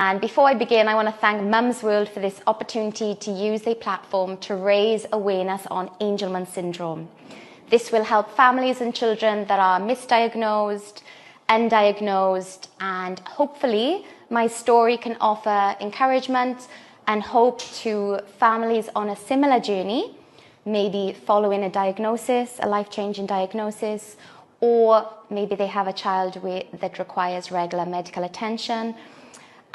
And before I begin, I want to thank Mum's World for this opportunity to use their platform to raise awareness on Angelman syndrome. This will help families and children that are misdiagnosed, undiagnosed, and hopefully my story can offer encouragement and hope to families on a similar journey, maybe following a diagnosis, a life-changing diagnosis, or maybe they have a child that requires regular medical attention.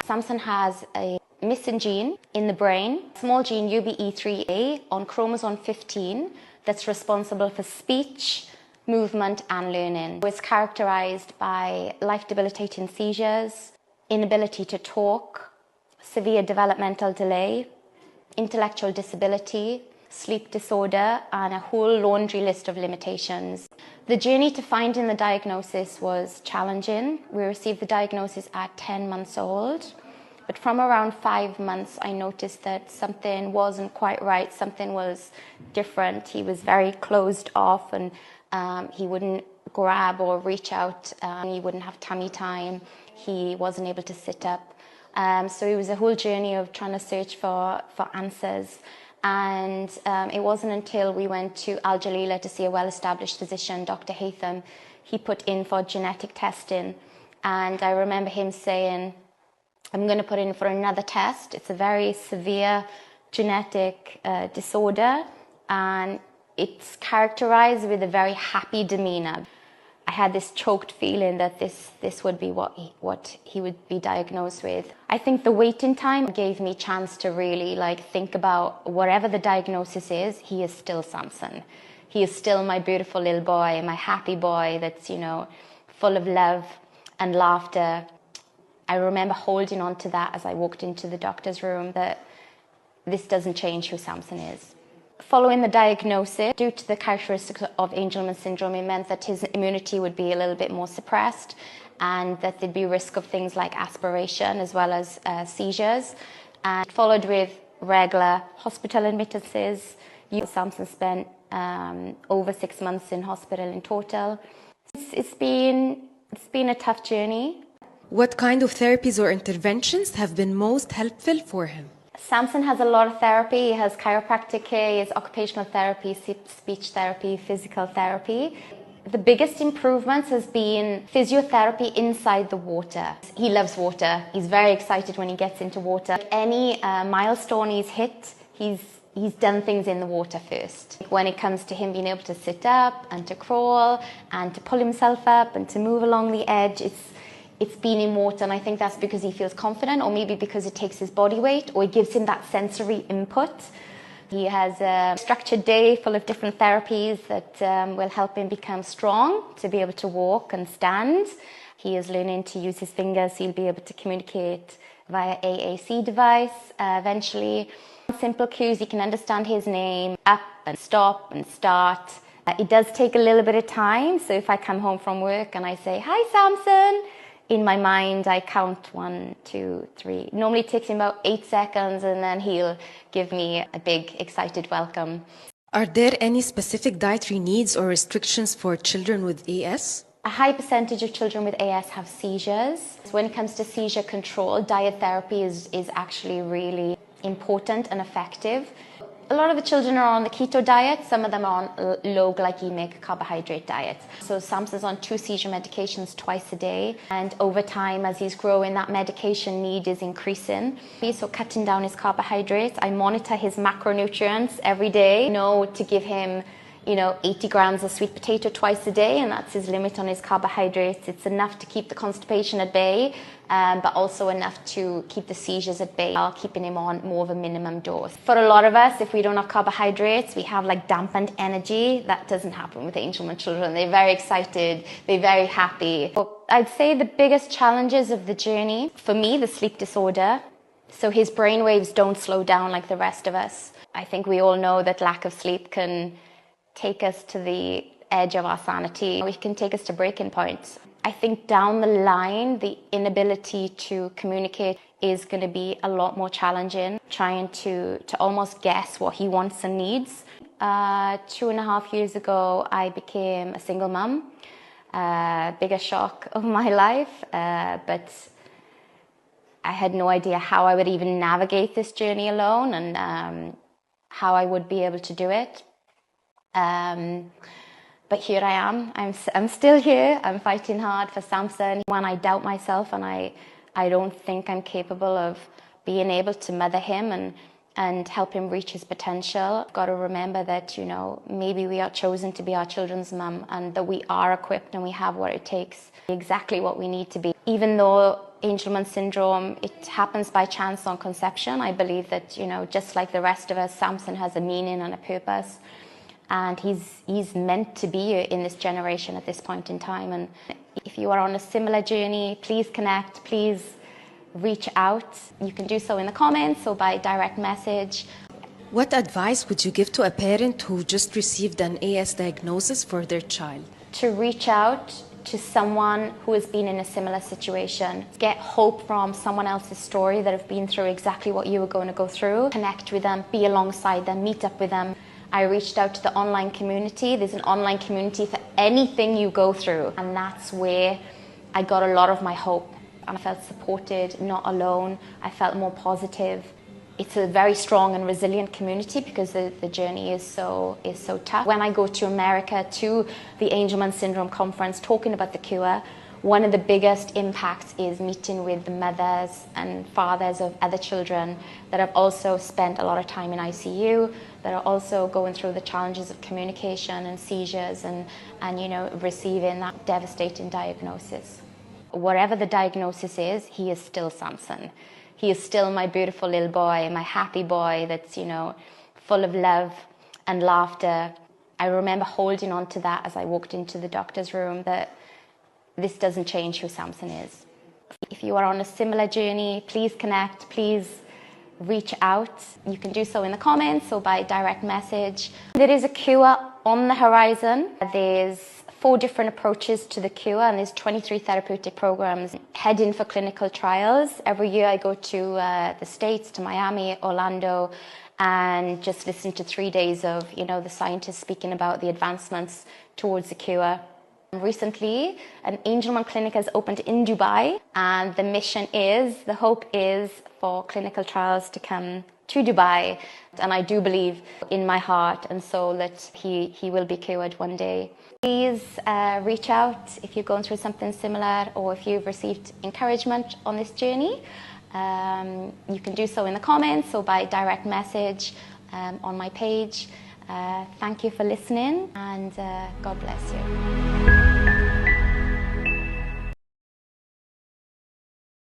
Samson has a missing gene in the brain, small gene UBE3A on chromosome 15 that's responsible for speech, movement and learning. It's characterized by life-debilitating seizures, inability to talk, severe developmental delay, intellectual disability, sleep disorder, and a whole laundry list of limitations. The journey to finding the diagnosis was challenging. We received the diagnosis at 10 months old, but from around 5 months I noticed that something wasn't quite right, something was different. He was very closed off and he wouldn't grab or reach out, he wouldn't have tummy time, he wasn't able to sit up. So it was a whole journey of trying to search for answers. And it wasn't until we went to Al Jalila to see a well-established physician, Dr. Haytham, he put in for genetic testing. And I remember him saying, I'm going to put in for another test. It's a very severe genetic disorder, and it's characterized with a very happy demeanor. I had this choked feeling that this would be what he would be diagnosed with. I think the waiting time gave me a chance to really think about whatever the diagnosis is, he is still Samson. He is still my beautiful little boy, my happy boy that's, full of love and laughter. I remember holding on to that as I walked into the doctor's room, that this doesn't change who Samson is. Following the diagnosis, due to the characteristics of Angelman syndrome, it meant that his immunity would be a little bit more suppressed and that there'd be risk of things like aspiration as well as seizures. And followed with regular hospital admittances. Samson spent over 6 months in hospital in total. It's been a tough journey. What kind of therapies or interventions have been most helpful for him? Samson has a lot of therapy. He has chiropractic care, he has occupational therapy, speech therapy, physical therapy. The biggest improvements has been physiotherapy inside the water. He loves water. He's very excited when he gets into water. Any milestone he's hit, he's done things in the water first. When it comes to him being able to sit up and to crawl and to pull himself up and to move along the edge, it's been in water, and I think that's because he feels confident, or maybe because it takes his body weight, or it gives him that sensory input. He has a structured day full of different therapies that will help him become strong to be able to walk and stand. He is learning to use his fingers, so he'll be able to communicate via AAC device eventually. Simple cues, he can understand his name, up and stop and start. It does take a little bit of time, so if I come home from work and I say, "Hi Samson," in my mind, I count 1, 2, 3. Normally it takes him about 8 seconds, and then he'll give me a big, excited welcome. Are there any specific dietary needs or restrictions for children with AS? A high percentage of children with AS have seizures. When it comes to seizure control, diet therapy is actually really important and effective. A lot of the children are on the keto diet, some of them are on low glycemic carbohydrate diets. So Samson's on 2 seizure medications twice a day, and over time as he's growing that medication need is increasing. So cutting down his carbohydrates, I monitor his macronutrients every day. I know to give him 80 grams of sweet potato twice a day, and that's his limit on his carbohydrates. It's enough to keep the constipation at bay, but also enough to keep the seizures at bay while keeping him on more of a minimum dose. For a lot of us, if we don't have carbohydrates, we have dampened energy. That doesn't happen with Angelman children. They're very excited, they're very happy. I'd say the biggest challenges of the journey, for me, the sleep disorder. So his brain waves don't slow down like the rest of us. I think we all know that lack of sleep can take us to the edge of our sanity. It can take us to breaking points. I think down the line, the inability to communicate is going to be a lot more challenging, trying to almost guess what he wants and needs. 2.5 years ago, I became a single mum. Biggest shock of my life, but I had no idea how I would even navigate this journey alone, and how I would be able to do it. But here I am. I'm still here. I'm fighting hard for Samson. When I doubt myself and I don't think I'm capable of being able to mother him and help him reach his potential, I've got to remember that, maybe we are chosen to be our children's mum, and that we are equipped and we have what it takes, exactly what we need to be. Even though Angelman syndrome, it happens by chance on conception, I believe that, just like the rest of us, Samson has a meaning and a purpose. And he's meant to be in this generation at this point in time. And if you are on a similar journey, please connect, please reach out. You can do so in the comments or by direct message. What advice would you give to a parent who just received an AS diagnosis for their child? To reach out to someone who has been in a similar situation. Get hope from someone else's story that have been through exactly what you were going to go through. Connect with them, be alongside them, meet up with them. I reached out to the online community. There's an online community for anything you go through. And that's where I got a lot of my hope. And I felt supported, not alone. I felt more positive. It's a very strong and resilient community because the journey is so tough. When I go to America, to the Angelman Syndrome Conference, talking about the cure, one of the biggest impacts is meeting with the mothers and fathers of other children that have also spent a lot of time in ICU, that are also going through the challenges of communication and seizures and receiving that devastating diagnosis. Whatever the diagnosis is, he is still Samson. He is still my beautiful little boy, my happy boy that's, full of love and laughter. I remember holding on to that as I walked into the doctor's room, that this doesn't change who Samson is. If you are on a similar journey, please connect, please reach out. You can do so in the comments or by direct message. There is a cure on the horizon. There's 4 different approaches to the cure, and there's 23 therapeutic programs heading for clinical trials. Every year I go to the States, to Miami, Orlando, and just listen to 3 days of, the scientists speaking about the advancements towards the cure. Recently, an Angelman clinic has opened in Dubai, and the hope is for clinical trials to come to Dubai. And I do believe in my heart and soul that he will be cured one day. Please reach out if you're going through something similar, or if you've received encouragement on this journey. You can do so in the comments or by direct message on my page. Thank you for listening, and God bless you.